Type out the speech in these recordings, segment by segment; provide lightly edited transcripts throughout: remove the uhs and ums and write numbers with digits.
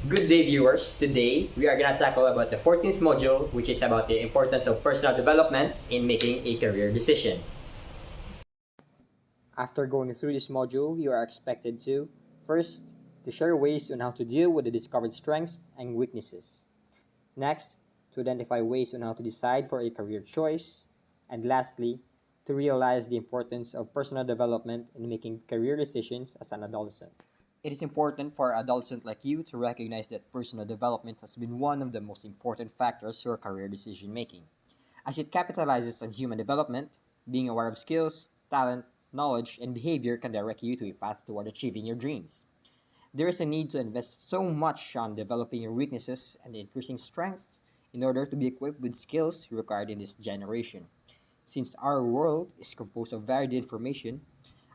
Good day, viewers. Today, we are going to tackle about the 14th module, which is about the importance of personal development in making a career decision. After going through this module, you are expected to, first, to share ways on how to deal with the discovered strengths and weaknesses. Next, to identify ways on how to decide for a career choice. And lastly, to realize the importance of personal development in making career decisions as an adolescent. It is important for an adolescent like you to recognize that personal development has been one of the most important factors for career decision making, as it capitalizes on human development. Being aware of skills, talent, knowledge, and behavior can direct you to a path toward achieving your dreams. There is a need to invest so much on developing your weaknesses and increasing strengths in order to be equipped with skills required in this generation. Since our world is composed of varied information,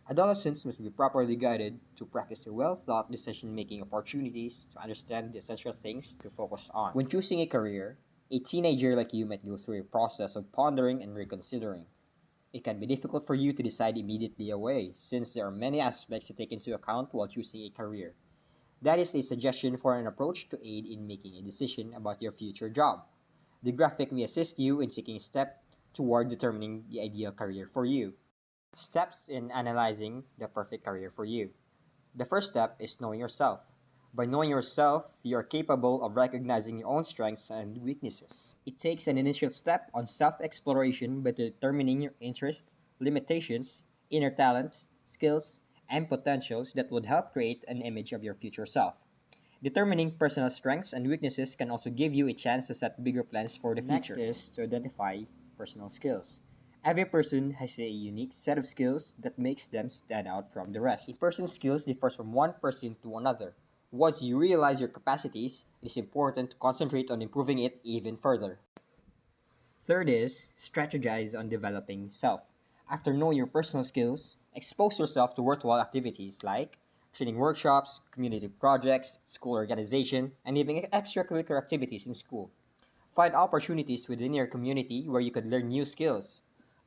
adolescents must be properly guided to practice a well-thought decision-making opportunities to understand the essential things to focus on. When choosing a career, a teenager like you might go through a process of pondering and reconsidering. It can be difficult for you to decide immediately away, since there are many aspects to take into account while choosing a career. That is a suggestion for an approach to aid in making a decision about your future job. The graphic may assist you in taking a step toward determining the ideal career for you. Steps in analyzing the perfect career for you. The first step is knowing yourself. By knowing yourself, you are capable of recognizing your own strengths and weaknesses. It takes an initial step on self-exploration by determining your interests, limitations, inner talents, skills, and potentials that would help create an image of your future self. Determining personal strengths and weaknesses can also give you a chance to set bigger plans for the future. Next is to identify personal skills. Every person has a unique set of skills that makes them stand out from the rest. A person's skills differs from one person to another. Once you realize your capacities, it is important to concentrate on improving it even further. Third is strategize on developing self. After knowing your personal skills, expose yourself to worthwhile activities like training workshops, community projects, school organization, and even extracurricular activities in school. Find opportunities within your community where you could learn new skills.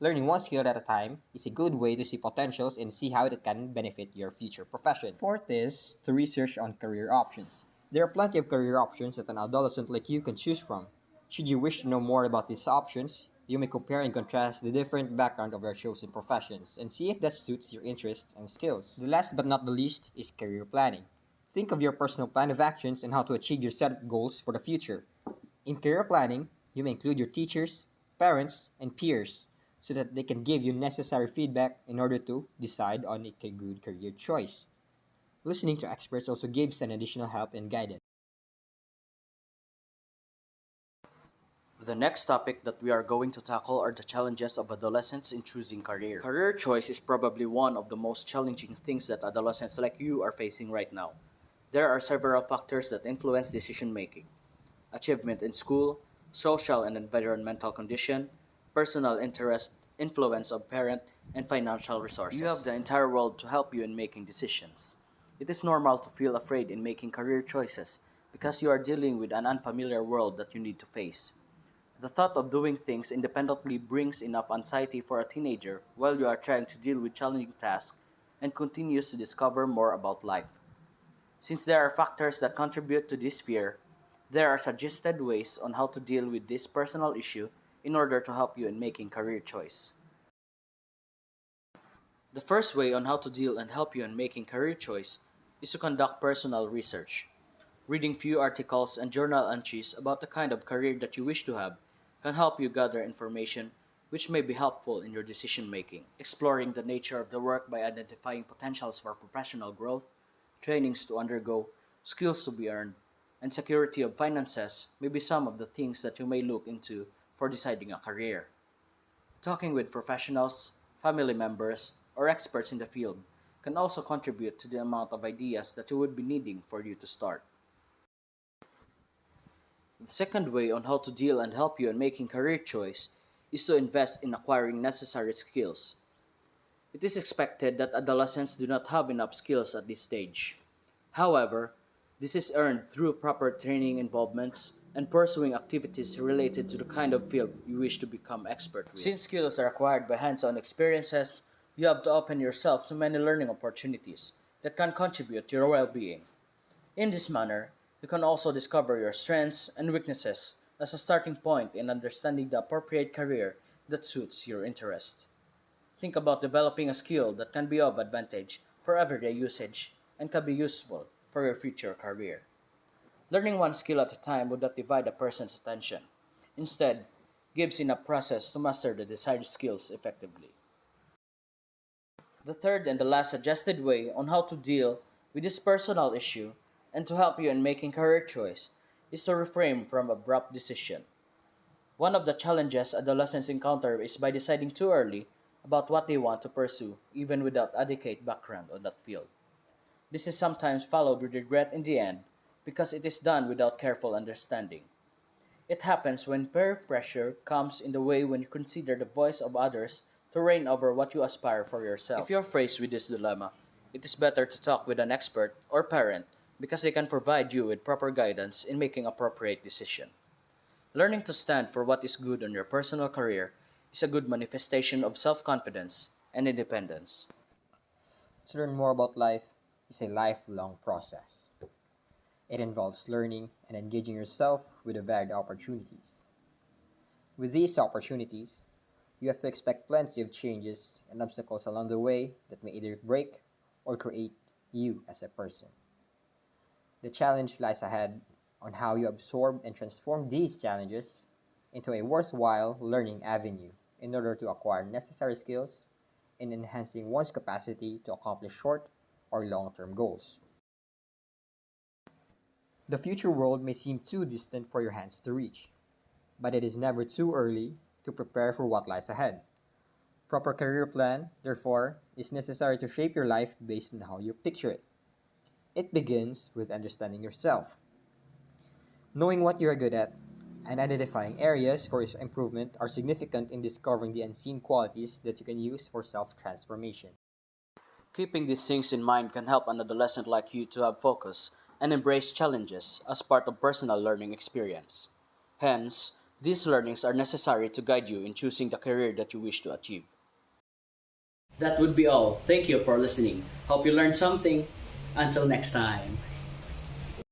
Learning one skill at a time is a good way to see potentials and see how it can benefit your future profession. Fourth is to research on career options. There are plenty of career options that an adolescent like you can choose from. Should you wish to know more about these options, you may compare and contrast the different background of your chosen professions and see if that suits your interests and skills. The last but not the least is career planning. Think of your personal plan of actions and how to achieve your set of goals for the future. In career planning, you may include your teachers, parents, and peers so that they can give you necessary feedback in order to decide on a good career choice. Listening to experts also gives an additional help and guidance. The next topic that we are going to tackle are the challenges of adolescents in choosing career. Career choice is probably one of the most challenging things that adolescents like you are facing right now. There are several factors that influence decision making: achievement in school, social and environmental condition, personal interest, influence of parent, and financial resources. You have the entire world to help you in making decisions. It is normal to feel afraid in making career choices because you are dealing with an unfamiliar world that you need to face. The thought of doing things independently brings enough anxiety for a teenager while you are trying to deal with challenging tasks and continues to discover more about life. Since there are factors that contribute to this fear, there are suggested ways on how to deal with this personal issue in order to help you in making career choice. The first way on how to deal and help you in making career choice is to conduct personal research. Reading few articles and journal entries about the kind of career that you wish to have can help you gather information which may be helpful in your decision making. Exploring the nature of the work by identifying potentials for professional growth, trainings to undergo, skills to be earned, and security of finances may be some of the things that you may look into for deciding a career. Talking with professionals, family members, or experts in the field can also contribute to the amount of ideas that you would be needing for you to start. The second way on how to deal and help you in making career choice is to invest in acquiring necessary skills. It is expected that adolescents do not have enough skills at this stage. However, this is earned through proper training involvements and pursuing activities related to the kind of field you wish to become expert with. Since skills are acquired by hands-on experiences, you have to open yourself to many learning opportunities that can contribute to your well-being. In this manner, You can also discover your strengths and weaknesses as a starting point in understanding the appropriate career that suits your interest. Think about developing a skill that can be of advantage for everyday usage and can be useful for your future career. Learning one skill at a time would not divide a person's attention. Instead, gives in a process to master the desired skills effectively. The third and the last suggested way on how to deal with this personal issue and to help you in making career choice is to refrain from abrupt decision. One of the challenges adolescents encounter is by deciding too early about what they want to pursue, even without adequate background on that field. This is sometimes followed with regret in the end because it is done without careful understanding. It happens when peer pressure comes in the way when you consider the voice of others to reign over what you aspire for yourself. If you're faced with this dilemma, it is better to talk with an expert or parent because they can provide you with proper guidance in making appropriate decision. Learning to stand for what is good on your personal career is a good manifestation of self-confidence and independence. To learn more about life is a lifelong process. It involves learning and engaging yourself with the varied opportunities. With these opportunities, you have to expect plenty of changes and obstacles along the way that may either break or create you as a person. The challenge lies ahead on how you absorb and transform these challenges into a worthwhile learning avenue in order to acquire necessary skills in enhancing one's capacity to accomplish short or long term goals. The future world may seem too distant for your hands to reach, but it is never too early to prepare for what lies ahead. Proper career plan, therefore, is necessary to shape your life based on how you picture it. It begins with understanding yourself. Knowing what you are good at and identifying areas for improvement are significant in discovering the unseen qualities that you can use for self transformation. Keeping these things in mind can help an adolescent like you to have focus and embrace challenges as part of personal learning experience. Hence, these learnings are necessary to guide you in choosing the career that you wish to achieve. That would be all. Thank you for listening. Hope you learned something. Until next time.